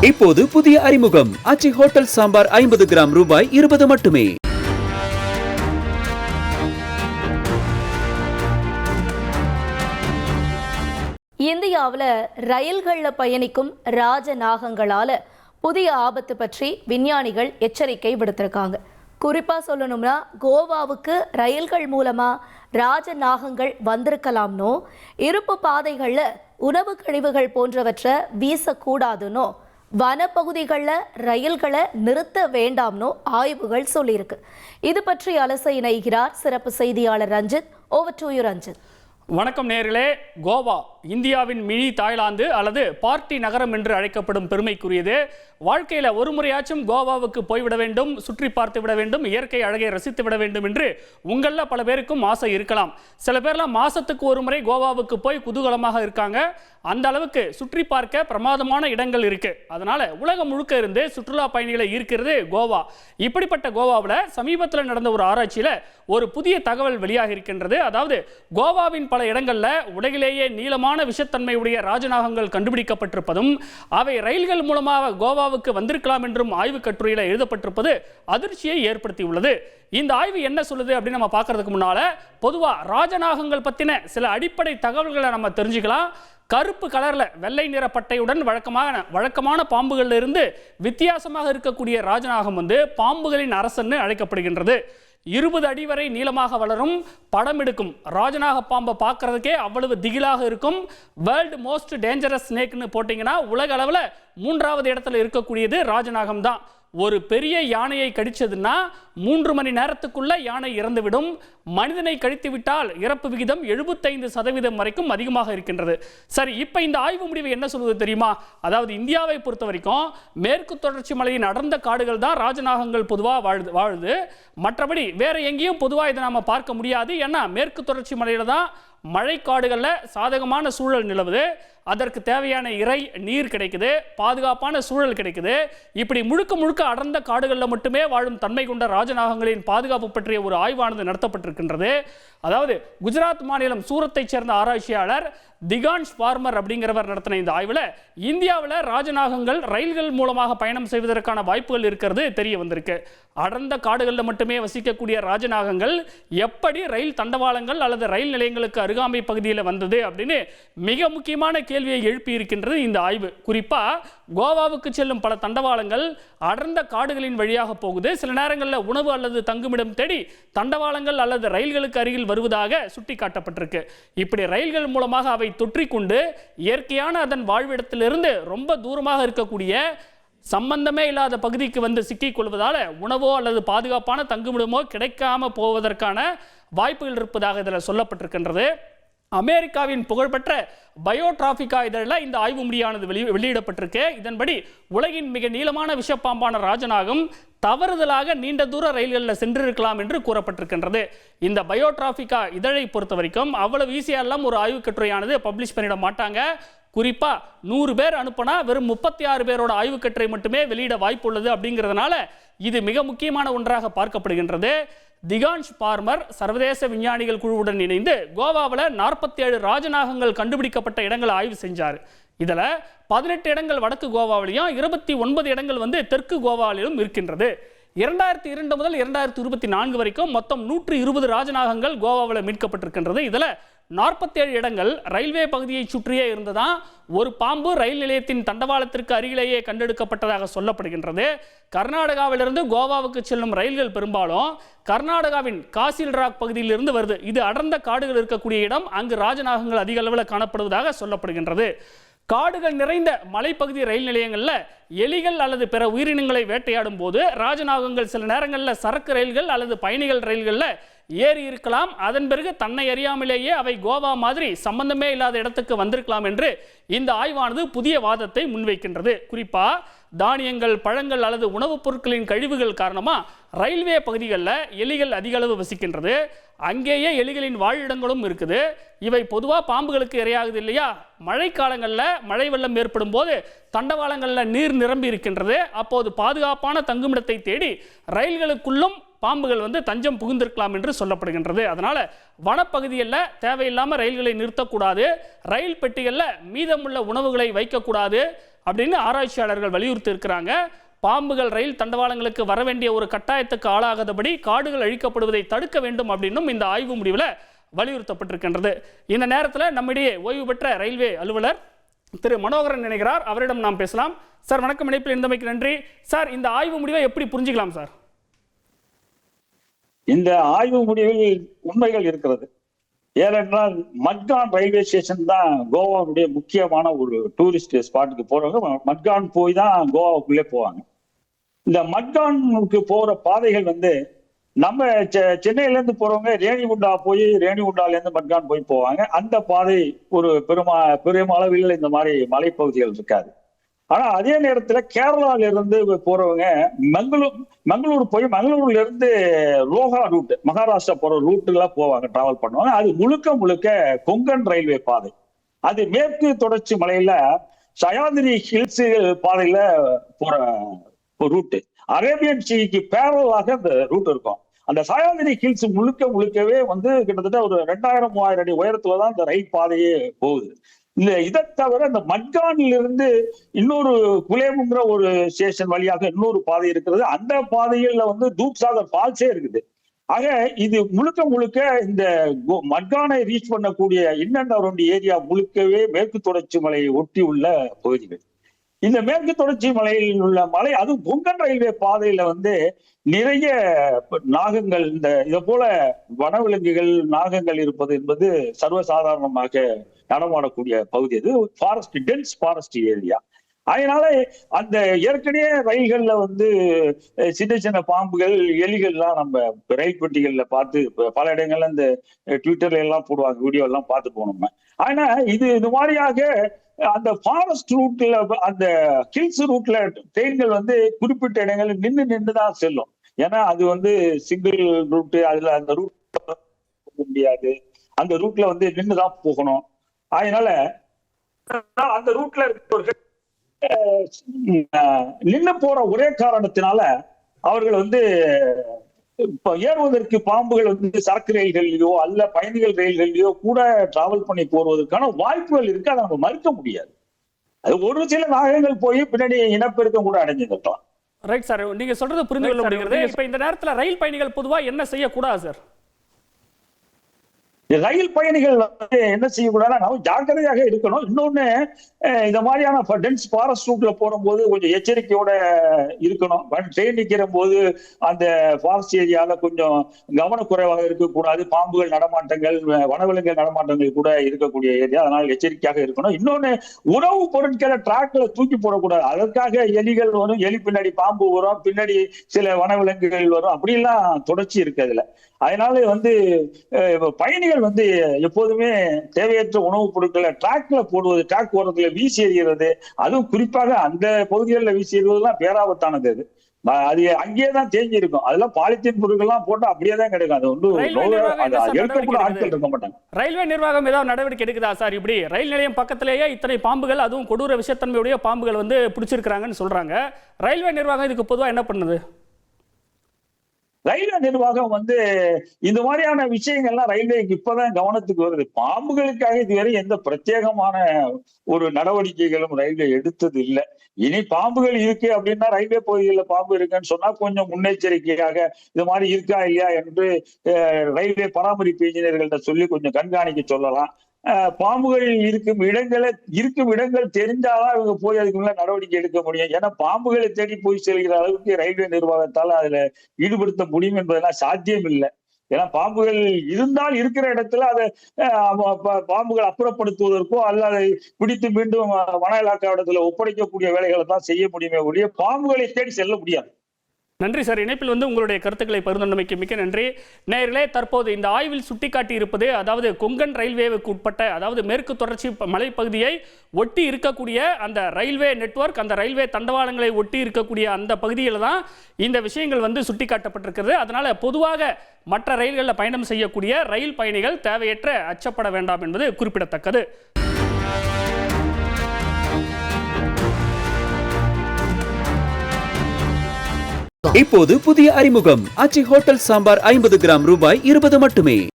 இப்போது புதிய அறிமுகம் ஆச்சி ஹோட்டல் சாம்பார் 50 கிராம் ரூபாய் 20 மட்டுமே. இந்தியாவில் ரயில்களில் பயணிக்கும் ராஜநாகங்களால புதிய ஆபத்து பற்றி விஞ்ஞானிகள் எச்சரிக்கை விடுத்திருக்காங்க. குறிப்பாக சொல்லணும்னா கோவாவுக்கு ரயில்கள் மூலமாக ராஜநாகங்கள் வந்திருக்கலாம்னோ, இருப்பு பாதைகளில் உணவு கழிவுகள் போன்றவற்றை வீசக்கூடாதுன்னோ, வனப்பகுதிகளில் ரயில்களை நிறுத்த வேண்டாம்னோ ஆய்வுகள் சொல்லியிருக்கு. இது பற்றி அலச இணைகிறார் சிறப்பு செய்தியாளர் Ranjith. Over to you Ranjith. வணக்கம் நேயர்களே. கோவா இந்தியாவின் மினி தாய்லாந்து அல்லது பார்ட்டி நகரம் என்று அழைக்கப்படும் பெருமைக்குரியது. வாழ்க்கையில் ஒரு முறையாச்சும் கோவாவுக்கு போய்விட வேண்டும், சுற்றி பார்த்து விட வேண்டும், இயற்கை அழகை ரசித்து விட வேண்டும் என்று உங்களில் பல பேருக்கும் ஆசை இருக்கலாம். சில பேர்லாம் மாசத்துக்கு ஒரு முறை கோவாவுக்கு போய் குதூகலமாக இருக்காங்க. அந்த அளவுக்கு சுற்றி பார்க்க பிரமாதமான இடங்கள் இருக்கு. அதனால உலகம் முழுக்க இருந்து சுற்றுலா பயணிகளை ஈர்க்கிறது கோவா. இப்படிப்பட்ட கோவாவில் சமீபத்தில் நடந்த ஒரு ஆராய்ச்சியில் ஒரு புதிய தகவல் வெளியாக இருக்கின்றது. அதாவது கோவாவின் பல இடங்கள்ல உலகிலேயே நீளமான விஷத்தன்மை உடைய ராஜநாகங்கள் கண்டுபிடிக்கப்பட்டிருப்பதும், அவை ரயில்கள் மூலமாக கோவாவுக்கு வந்திருக்கலாம் என்றும் ஆய்வு கட்டுரையில் எழுதப்பட்டிருப்பது அதிர்ச்சியை ஏற்படுத்தியுள்ளது. இந்த ஆய்வு என்ன சொல்லுது அப்படின்னு நம்ம பார்க்கறதுக்கு முன்னால பொதுவாக ராஜநாகங்கள் பற்றின சில அடிப்படை தகவல்களை நம்ம தெரிஞ்சுக்கலாம். கருப்பு கலர்ல வெள்ளை நிற பட்டையுடன் வழக்கமான பாம்புகளில் இருந்து வித்தியாசமாக இருக்கக்கூடிய ராஜநாகம் பாம்புகளின் அரசன்னு அழைக்கப்படுகின்றது. 20 அடி வரை நீளமாக வளரும், படம் எடுக்கும் ராஜநாக பாம்பை பார்க்கறதுக்கே அவ்வளவு திகிலாக இருக்கும். வேர்ல்டு மோஸ்ட் டேஞ்சரஸ் ஸ்னேக்னு போட்டிங்கன்னா உலக அளவில் 3வது இடத்துல இருக்கக்கூடியது ராஜநாகம் தான். ஒரு பெரிய யானையை கடிச்சதுன்னா 3 மணி நேரத்துக்குள்ள யானை இறந்துவிடும். மனிதனை கடித்து விட்டால் இறப்பு விகிதம் 75% வரைக்கும் அதிகமாக இருக்கின்றது. சரி, இப்போ இந்த ஆய்வு முடிவு என்ன சொல்வது தெரியுமா? அதாவது இந்தியாவை பொறுத்த வரைக்கும் மேற்கு தொடர்ச்சி மலையின் அடர்ந்த காடுகள் தான் ராஜநாகங்கள் பொதுவாக வாழுது. மற்றபடி வேற எங்கேயும் பொதுவாக இதை நாம பார்க்க முடியாது. ஏன்னா மேற்கு தொடர்ச்சி மலையில தான் மழைக்காடுகளில் சாதகமான சூழல் நிலவுது. அதற்கு தேவையான இறை நீர் கிடைக்குது, பாதுகாப்பான சூழல் கிடைக்குது. இப்படி முழுக்க அடர்ந்த காடுகளில் மட்டுமே வாழும் தன்மை கொண்ட ராஜநாகங்களின் பாதுகாப்பு பற்றிய ஒரு ஆய்வானது நடத்தப்பட்டிருக்கின்றது. அதாவது குஜராத் மாநிலம் சூரத்தை சேர்ந்த ஆராய்ச்சியாளர் திகான்ஷ் பார்மர் அப்படிங்கிறவர் நடத்தின இந்த ஆய்வில் இந்தியாவில் ராஜநாகங்கள் ரயில்கள் மூலமாக பயணம் செய்வதற்கான வாய்ப்புகள் இருக்கிறது தெரிய வந்திருக்கு. அடர்ந்த காடுகளில் மட்டுமே வசிக்கக்கூடிய ராஜநாகங்கள் எப்படி ரயில் தண்டவாளங்கள் அல்லது ரயில் நிலையங்களுக்கு அருகாமை பகுதியில் வந்தது அப்படின்னு மிக முக்கியமான கேள்வியை எழுப்பி இருக்கின்றது இந்த ஆய்வு. குறிப்பாக கோவாவுக்கு செல்லும் பல தண்டவாளங்கள் அடர்ந்த காடுகளின் வழியாக போகுது. சில நேரங்களில் உணவு அல்லது தங்குமிடம் தேடி தண்டவாளங்கள் அல்லது ரயில்களுக்கு அருகில் வருவதாக சுட்டி காட்டப்பட்டிருக்கு. இப்படி ரயில்கள் மூலமாக அவை தொற்றிக்கொண்டு இயற்கையான அதன் வாழ்விடத்திலிருந்து ரொம்ப தூரமாக இருக்கக்கூடிய சம்பந்தமே இல்லாத பகுதிக்கு வந்து சிக்கிக் கொள்வதால் உணவோ அல்லது பாதுகாப்பான தங்குமிடமோ கிடைக்காம போவதற்கான வாய்ப்புகள் இருப்பதாக இதில் சொல்லப்பட்டிருக்கின்றது. அமெரிக்காவின் புகழ்பெற்ற பயோட்ராபிகா இதழில் இந்த ஆய்வு முடியானது வெளியிடப்பட்டிருக்கு. இதன்படி உலகின் மிக நீளமான விஷப்பாம்பான ராஜநாகம் தவறுதலாக நீண்ட தூர ரயில்களில் சென்றிருக்கலாம் என்று கூறப்பட்டிருக்கின்றது. இந்த பயோட்ராபிகா இதழை பொறுத்த வரைக்கும் அவ்வளவு ஈஸியெல்லாம் ஒரு ஆய்வு கட்டுரையானது பப்ளிஷ் பண்ணிட மாட்டாங்க. குறிப்பாக 100 பேர் அனுப்பினா வெறும் 36 பேரோட ஆய்வு கட்டுரை மட்டுமே வெளியிட வாய்ப்பு உள்ளது. அப்படிங்கிறதுனால இது மிக முக்கியமான ஒன்றாக பார்க்கப்படுகின்றது. திகான்ஷ் பார்மர் சர்வதேச விஞ்ஞானிகள் குழுவுடன் இணைந்து கோவாவில் 47 ராஜநாகங்கள் கண்டுபிடிக்கப்பட்ட இடங்களை ஆய்வு செஞ்சார். இதில் 18 இடங்கள் வடக்கு கோவாவிலையும் 29 இடங்கள் தெற்கு கோவாவிலும் இருக்கின்றது. 2002 முதல் 2024 வரைக்கும் மொத்தம் 120 ராஜநாகங்கள் கோவாவில் மீட்கப்பட்டிருக்கின்றது. இதில் 47 இடங்கள் ரயில்வே பகுதியை சுற்றியே இருந்ததான். ஒரு பாம்பு ரயில் நிலையத்தின் தண்டவாளத்திற்கு அருகிலேயே கண்டெடுக்கப்பட்டதாக சொல்லப்படுகின்றது. கர்நாடகாவிலிருந்து கோவாவுக்கு செல்லும் ரயில்கள் பெரும்பாலும் கர்நாடகாவின் காசில் ராக் பகுதியிலிருந்து வருது. இது அடர்ந்த காடுகள் இருக்கக்கூடிய இடம். அங்கு ராஜநாகங்கள் அதிக அளவில் காணப்படுவதாக சொல்லப்படுகின்றது. காடுகள் நிறைந்த மலைப்பகுதி ரயில் நிலையங்களில் எலிகள் அல்லது பிற உயிரினங்களை வேட்டையாடும் போது ராஜநாகங்கள் சில நேரங்களில் சரக்கு ரயில்கள் அல்லது பயணிகள் ரயில்களில் ஏறி இருக்கலாம். அதன் பிறகு தன்னை அறியாமலேயே அவை கோவா மாதிரி சம்பந்தமே இல்லாத இடத்துக்கு வந்திருக்கலாம் என்று இந்த ஆய்வானது புதிய வாதத்தை முன்வைக்கின்றது. குறிப்பாக தானியங்கள், பழங்கள் அல்லது உணவுப் பொருட்களின் கழிவுகள் காரணமாக ரயில்வே பகுதிகளில் எலிகள் அதிக அளவு வசிக்கின்றது. அங்கேயே எலிகளின் வாழிடங்களும் இருக்குது. இவை பொதுவாக பாம்புகளுக்கு இரையாகுது இல்லையா? மழைக்காலங்களில் மழை வெள்ளம் ஏற்படும் போது தண்டவாளங்களில் நீர் நிரம்பி இருக்கின்றது. அப்போது பாதுகாப்பான தங்குமிடத்தை தேடி ரயில்களுக்குள்ளும் பாம்புகள் வந்து தஞ்சம் புகுந்திருக்கலாம் என்று சொல்லப்படுகின்றது. அதனால வனப்பகுதியில் தேவையில்லாமல் ரயில்களை நிறுத்தக்கூடாது, ரயில் பெட்டிகளில் மீதமுள்ள உணவுகளை வைக்கக்கூடாது அப்படின்னு ஆராய்ச்சியாளர்கள் வலியுறுத்தி இருக்கிறாங்க. பாம்புகள் ரயில் தண்டவாளங்களுக்கு வர வேண்டிய ஒரு கட்டாயத்துக்கு ஆளாகாதபடி காடுகள் அழிக்கப்படுவதை தடுக்க வேண்டும் அப்படின்னும் இந்த ஆய்வு முடிவில் வலியுறுத்தப்பட்டிருக்கின்றது. இந்த நேரத்தில் நம்மிடையே ஓய்வு பெற்ற ரயில்வே அலுவலர் திரு மனோகரன் நினைக்கிறார், அவரிடம் நாம் பேசலாம். சார் வணக்கம், இணைப்பில் இருந்தமைக்கு நன்றி. சார், இந்த ஆய்வு முடிவை எப்படி புரிஞ்சுக்கலாம் சார்? இந்த ஆய்வு முடிவில் உண்மைகள் இருக்கிறது. ஏனென்றால் மட்கான் ரயில்வே ஸ்டேஷன் தான் கோவாவுடைய முக்கியமான ஒரு டூரிஸ்ட் ஸ்பாட்டுக்கு போறவங்க மட்கான் போய் தான் கோவாவுக்குள்ளே போவாங்க. இந்த மட்கானுக்கு போற பாதைகள் வந்து நம்ம சென்னையில இருந்து போறவங்க ரேணிகுண்டா போய் ரேணிகுண்டால இருந்து மட்கான் போய் போவாங்க. அந்த பாதை ஒரு பெருமளவில் இந்த மாதிரி மலைப்பகுதிகள் இருக்காது. ஆனா அதே நேரத்துல கேரளால இருந்து போறவங்க மங்களூர் போய் மங்களூர்ல இருந்து ரோஹா ரூட், மகாராஷ்டிரா போற ரூட்டுல போவாங்க, டிராவல் பண்ணுவாங்க. அது முழுக்க கொங்கன் ரயில்வே பாதை. அது மேற்கு தொடர்ச்சி மலையில சயாதிரி ஹில்ஸ் பாதையில போற ஒரு ரூட்டு. அரேபியன் சீக்கு பேரலாக அந்த ரூட் இருக்கும். அந்த சயாதிரி ஹில்ஸ் முழுக்கவே வந்து கிட்டத்தட்ட ஒரு 2000-3000 அடி உயரத்துலதான் இந்த ரயில் பாதையே போகுது. இதை தவிர இந்த மட்கானில் இருந்து இன்னொரு குலேமுங்கிற ஒரு ஸ்டேஷன் வழியாக இன்னொரு பாதை இருக்கிறது. அந்த பாதையில வந்து தூப்சாகர் ஃபால்ஸே இருக்குது. ஆக இது முழுக்க இந்த மட்கானை ரீச் பண்ணக்கூடிய இன் அண்ட் அரவுண்ட் ஏரியா முழுக்கவே மேற்கு தொடர்ச்சி மலையை ஒட்டி உள்ள பகுதிகள். இந்த மேற்கு தொடர்ச்சி மலையில் உள்ள மலை, அதுவும் கொங்கன் ரயில்வே பாதையில வந்து நிறைய நாகங்கள், இந்த இதை போல வனவிலங்குகள் நாகங்கள் இருப்பது என்பது சர்வசாதாரணமாக நடமாடக்கூடிய பகுதி. அது ஃபாரஸ்ட், டென்ஸ் ஃபாரஸ்ட் ஏரியா. அதனால அந்த ஏற்கனவே ரயில்கள்ல வந்து சின்ன பாம்புகள், எலிகள்லாம் நம்ம ரயில் பெட்டிகள்ல பார்த்து பல இடங்கள்ல இந்த ட்விட்டர்ல எல்லாம் போடுவாங்க, வீடியோ எல்லாம் பார்த்து போனோம். ஆனா இது மாதிரியாக அந்த ஃபாரஸ்ட் ரூட்ல, அந்த ஹில்ஸ் ரூட்ல ட்ரெயின்கள் வந்து குறிப்பிட்ட இடங்கள்ல நின்றுதான் செல்லும். ஏன்னா அது வந்து சிங்கிள் ரூட், அதுல அந்த ரூட் போக முடியாது, அந்த ரூட்ல வந்து நின்றுதான் போகணும். அதனால அந்த ரூட்ல இருக்கிறவர்கள் நின்று போற ஒரே காரணத்தினால அவர்கள் வந்து இப்ப ஏறுவதற்கு பாம்புகள் வந்து சரக்கு ரயில்கள்லயோ அல்ல பயணிகள் ரயில்கள்லயோ கூட டிராவல் பண்ணி போடுவதற்கான வாய்ப்புகள் இருக்கு. அதை நம்ம மறுக்க முடியாது. அது ஒரு சில நாகங்கள் போய் பின்னாடி இனப்பெருக்கம் கூட அடைஞ்சிருக்கலாம். ரைட் சார், நீங்க சொல்றது புரிந்து கொள்ள முடிகிறது. இப்ப இந்த நேரத்தில் ரயில் பயணிகள் பொதுவா என்ன செய்யக்கூடாது சார்? ரயில் பயணிகள் வந்து என்ன செய்யக்கூடாதுன்னா, நம்ம ஜாக்கிரதையாக இருக்கணும். இன்னொன்னு, இந்த மாதிரியான டென்ஸ் ஃபாரஸ்ட் ரூட்ல போகும்போது கொஞ்சம் எச்சரிக்கையோட இருக்கணும். ட்ரெயின் நிக்கிற போது அந்த ஃபாரஸ்ட் ஏரியால கொஞ்சம் கவனக்குறைவாக இருக்கக்கூடாது. பாம்புகள் நடமாட்டங்கள், வனவிலங்கு நடமாட்டங்கள் கூட இருக்கக்கூடிய ஏரியா, அதனால எச்சரிக்கையாக இருக்கணும். இன்னொன்னு, உணவு பொருட்களை டிராக்ல தூக்கி போடக்கூடாது. அதற்காக எலிகள் வரும், எலி பின்னாடி பாம்பு வரும், பின்னாடி சில வனவிலங்குகள் வரும், அப்படிலாம் தொடர்ச்சி இருக்கு அதுல. அதனால வந்து பயணிகள் வந்து எப்போதுமே தேவையற்ற உணவுப் பொருட்களை டிராக்ல போடுவது, டிராக் ஓரத்துல வீசி எறிகிறது, அதுவும் குறிப்பாக அந்த பகுதிகளில் வீசி எறிவதெல்லாம் பேராபத்தானது. அது அங்கேயேதான் தேங்கி இருக்கும். அதெல்லாம் பாலித்தீன் பொருட்கள்லாம் போட்டு அப்படியே தான் கிடைக்கும். அது வந்து எடுக்கக்கூட ஆட்கள் இருக்க மாட்டாங்க. ரயில்வே நிர்வாகம் ஏதாவது நடவடிக்கை எடுக்குதா சார்? இப்படி ரயில் நிலையம் பக்கத்திலேயே இத்தனை பாம்புகள், அதுவும் கொடூர விஷத்தன்மையுடைய பாம்புகள் வந்து பிடிச்சிருக்கிறாங்கன்னு சொல்றாங்க. ரயில்வே நிர்வாகம் இதுக்கு பொதுவாக என்ன பண்ணுது? ரயில்வே நிர்வாகம் வந்து இந்த மாதிரியான விஷயங்கள்லாம் ரயில்வேக்கு இப்பதான் கவனத்துக்கு வருது. பாம்புகளுக்காக இதுவரை எந்த பிரத்யேகமான ஒரு நடவடிக்கைகளும் ரயில்வே எடுத்தது இல்லை. இனி பாம்புகள் இருக்கு அப்படின்னா, ரயில்வே பகுதிகளில் பாம்பு இருக்குன்னு சொன்னா கொஞ்சம் முன்னெச்சரிக்கையாக இது மாதிரி இருக்கா இல்லையா என்று ரயில்வே பராமரிப்பு இன்ஜினியர்கள்ட்ட சொல்லி கொஞ்சம் கண்காணிக்க சொல்லலாம். பாம்புகள் இருக்கும் இடங்கள் தெரிஞ்சாதான் இவங்க போய் அதுக்கு மேல நடவடிக்கை எடுக்க முடியும். ஏன்னா பாம்புகளை தேடி போய் செல்கிற அளவுக்கு ரயில்வே நிர்வாகத்தால அதுல ஈடுபடுத்த முடியும் என்பதெல்லாம் சாத்தியம் இல்லை. ஏன்னா பாம்புகள் இருந்தால் இருக்கிற இடத்துல அதை பாம்புகள் அப்புறப்படுத்துவதற்கோ அல்ல அதை பிடித்து மீண்டும் வன இலாக்கா இடத்துல ஒப்படைக்கக்கூடிய வேலைகளை தான் செய்ய முடியுமே ஒழிய பாம்புகளை தேடி செல்ல முடியாது. நன்றி சார். இணைப்பில் வந்து உங்களுடைய கருத்துக்களை பகிர்ந்தமைக்கு மிக்க நன்றி. நேயர்களே, தற்போது இந்த ஆய்வில் சுட்டிக்காட்டி இருப்பது, அதாவது கொங்கன் ரயில்வேவுக்கு உட்பட்ட, அதாவது மேற்கு தொடர்ச்சி மலைப்பகுதியை ஒட்டி இருக்கக்கூடிய அந்த ரயில்வே நெட்வொர்க், அந்த ரயில்வே தண்டவாளங்களை ஒட்டி இருக்கக்கூடிய அந்த பகுதியில் தான் இந்த விஷயங்கள் வந்து சுட்டிக்காட்டப்பட்டிருக்கிறது. அதனால பொதுவாக மற்ற ரயில்களில் பயணம் செய்யக்கூடிய ரயில் பயணிகள் தேவையற்ற அச்சப்பட வேண்டாம் என்பது குறிப்பிடத்தக்கது. இப்போது புதிய அறிமுகம் ஆச்சி ஹோட்டல் சாம்பார் 50 கிராம் ரூபாய் 20 மட்டுமே.